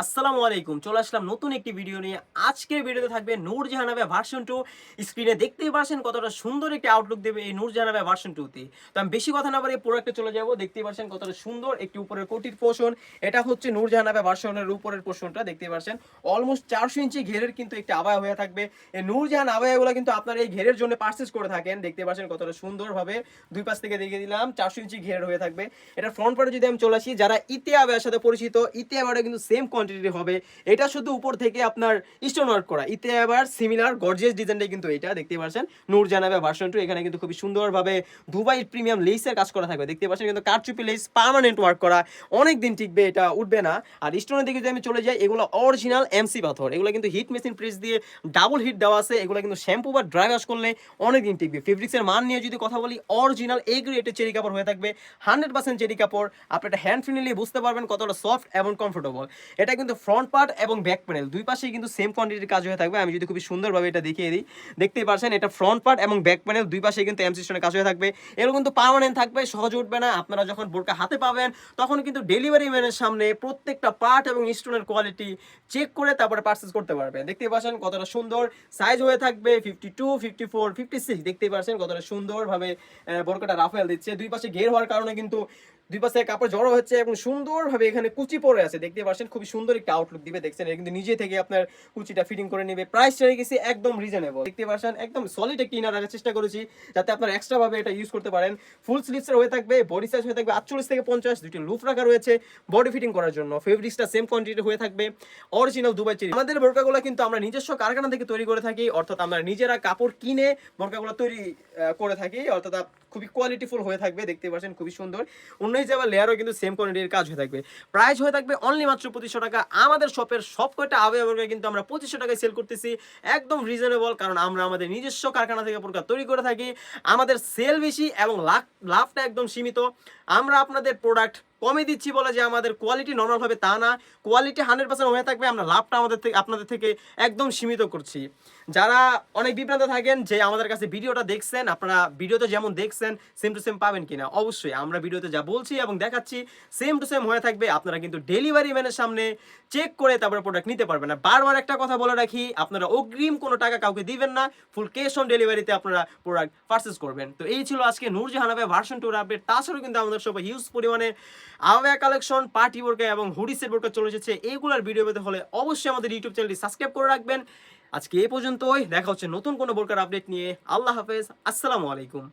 আসসালামু আলাইকুম, চলে আসলাম নতুন একটি ভিডিও নিয়ে। আজকের ভিডিওতে থাকবে নূরজাহান আবে ভার্সন 2। স্ক্রিনে দেখতেই পাচ্ছেন কতটা সুন্দর একটি আউটলুক দেবে এই নূরজাহান আবে ভার্সন 2 তে। তো আমি বেশি কথা না বাড়িয়ে প্রোডাক্টে চলে যাব। দেখতেই পাচ্ছেন কতটা সুন্দর একটি উপরের কোটির পোর্শন। এটা হচ্ছে নূরজাহান আবে ভার্সনের উপরের পোর্শনটা দেখতেই পাচ্ছেন। অলমোস্ট 400 ইঞ্চি ঘেরের কিন্তু একটি আবায়া হয়ে থাকবে। এই নূরজাহান আবায়াগুলো কিন্তু আপনারা এই ঘেরের জন্য পারচেজ করে থাকেন। দেখতে পাচ্ছেন কতটা সুন্দরভাবে দুই পাশ থেকে দেখিয়ে দিলাম 400 ইঞ্চি ঘেরের হয়ে থাকবে। এটা ফ্রন্ট পার্টে যদি আমি চলে আসি, যারা ইতে আবায়ার সাথে পরিচিত, ইতে আবায়াটা কিন্তু সেম কোয়ান্টিটি হবে। এটা শুধু উপর থেকে আপনার স্টোন ওয়ার্ক করা, ইতে আবার সিমিলার গর্জিয়াস ডিজাইনটাই কিন্তু এটা দেখতে পাচ্ছেন নূরজাহান আবে ভার্সন 2। এখানে কিন্তু খুবই সুন্দরভাবে দুবাই প্রিমিয়াম লেসের কাজ করা থাকবে। দেখতে পাচ্ছেন কিন্তু কারচুপি লেস পার্মানেন্ট ওয়ার্ক করা, অনেক দিন টিকবে, এটা উঠবে না। আর স্টোনের দিকে যদি আমি চলে যাই, এগুলো অরিজিনাল এমসি পাথর। এগুলো কিন্তু হিট মেশিন প্রেস দিয়ে ডাবল হিট দেওয়া আছে। এগুলো কিন্তু শ্যাম্পু বা ড্রাই ওয়াশ করলে অনেক দিন টিকবে। ফেব্রিক্সের মান নিয়ে যদি কথা বলি, অরিজিনাল এ গ্রেডের চেরি কাপড় হয়ে থাকবে, 100% চেরি কাপড়। আপনি এটা হ্যান্ড ফিল নিলে বুঝতে পারবেন কতটা সফট এবং কমফোর্টেবল। এটা কিন্তু ফ্রন্ট পার্ট এবং ব্যাক প্যানেল দুই পাশেই কিন্তু সেম কোয়ান্টিটির কাজ হয়ে থাকবে। আমি যদি খুবই সুন্দরভাবে এটা দেখিয়ে দিই, দেখতেই পারছেন এটা ফ্রন্ট পার্ট এবং ব্যাক প্যানেল দুই পাশেই কিন্তু এমসি স্টোনের কাজ হয়ে থাকবে। এগুলো কিন্তু পার্মানেন্ট থাকবে, সহজে উঠবে না। আপনারা যখন বোরকা হাতে পাবেন তখন কিন্তু ডেলিভারি ম্যানের সামনে প্রত্যেকটা পার্ট এবং স্টোনের কোয়ালিটি চেক করে তারপরে পারচেজ করতে পারবেন। দেখতেই পাচ্ছেন কতটা সুন্দর সাইজ হয়ে থাকবে, 52, 54, 56। দেখতেই পাচ্ছেন কতটা সুন্দরভাবে বোরকাটা রাফেল দিচ্ছে। দুই পাশে ঘের হওয়ার কারণে কিন্তু দুই পাশে কাপড় জড়ো হচ্ছে এবং সুন্দরভাবে এখানে কুচি পরে আছে। দেখতে পাচ্ছেন খুবই সুন্দর একটা আউটলুক দিবে। দেখছেন এটা কিন্তু নিজে থেকে আপনার কুচিটা ফিটিং করে নেবে। প্রাইস রেখে গেছি একদম রিজনেবল। দেখতে পাচ্ছেন একদম সলিড একটা ইনার রাখার চেষ্টা করেছি যাতে আপনারা এক্সট্রা ভাবে এটা ইউজ করতে পারেন। ফুল স্লিভসের হয়ে থাকবে, বডি সাইজ হয়ে থাকবে 48 থেকে 50, দুটি লুপ রাখা রয়েছে বডি ফিটিং করার জন্য। ফেব্রিক্সটা সেম কোয়ান্টিটি হয়ে থাকবে, অরিজিনাল দুবাই চেরি। আমাদের বোরকাগুলো কিন্তু আমরা নিজস্ব কারখানা থেকে তৈরি করে থাকি, অর্থাৎ আমরা নিজেরা কাপড় কিনে বোরকাগুলো তৈরি করে থাকি, অর্থাৎ খুবই কোয়ালিটিফুল হয়ে থাকবে। দেখতে পাচ্ছেন খুবই সুন্দর। 19 আবার লেয়ারও কিন্তু সেম কোয়ালিটির কাজ হয়ে থাকবে। প্রাইস হয়ে থাকবে অনলি মাত্র 2500 টাকা। আমাদের শপের সব কয়টা আবে বোরকা কিন্তু আমরা 2500 টাকায় সেল করতেছি, একদম রিজনেবল। কারণ আমরা আমাদের নিজস্ব কারখানা থেকে বোরকা তৈরি করে থাকি। আমাদের সেল বেশি এবং লাভটা একদম সীমিত। আমরা আপনাদের প্রোডাক্ট কমে দিচ্ছি বলে যে আমাদের কোয়ালিটি নর্মাল হবে তা না, কোয়ালিটি 100% হয়ে থাকবে। আমরা লাভটা আপনাদের থেকে একদম সীমিত করছি। যারা অনেক বিভ্রান্ত থাকেন যে আমাদের কাছে ভিডিওটা দেখছেন, আপনারা ভিডিওতে যেমন দেখছেন সেম টু সেম পাবেন কিনা, অবশ্যই আমরা ভিডিওতে যা বলছি এবং দেখাচ্ছি সেম টু সেম হয়ে থাকবে। আপনারা কিন্তু ডেলিভারি ম্যানের সামনে চেক করে তারপরে প্রোডাক্ট নিতে পারবেন না। বারবার একটা কথা বলে রাখি, আপনারা অগ্রিম কোনো টাকা কাউকে দিবেন না, ফুল ক্যাশ অন ডেলিভারিতে আপনারা প্রোডাক্ট পারচেজ করবেন। তো এই ছিল আজকে নূরজাহান আবে ভার্সন 2 আপডেট। তাছাড়াও কিন্তু আমাদের সবাই হিউজ পরিমাণে আওয়া কালেকশন, পার্টি বোরকা এবং হুডি সেট বোরকা চলে এসেছে। এইগুলোর ভিডিও পেতে হলে অবশ্যই আমাদের ইউটিউব চ্যানেলটি সাবস্ক্রাইব করে রাখবেন। আজকে এই পর্যন্তই, দেখা হচ্ছে নতুন কোনো বোরকার আপডেট নিয়ে। আল্লাহ হাফেজ, আসসালামু আলাইকুম।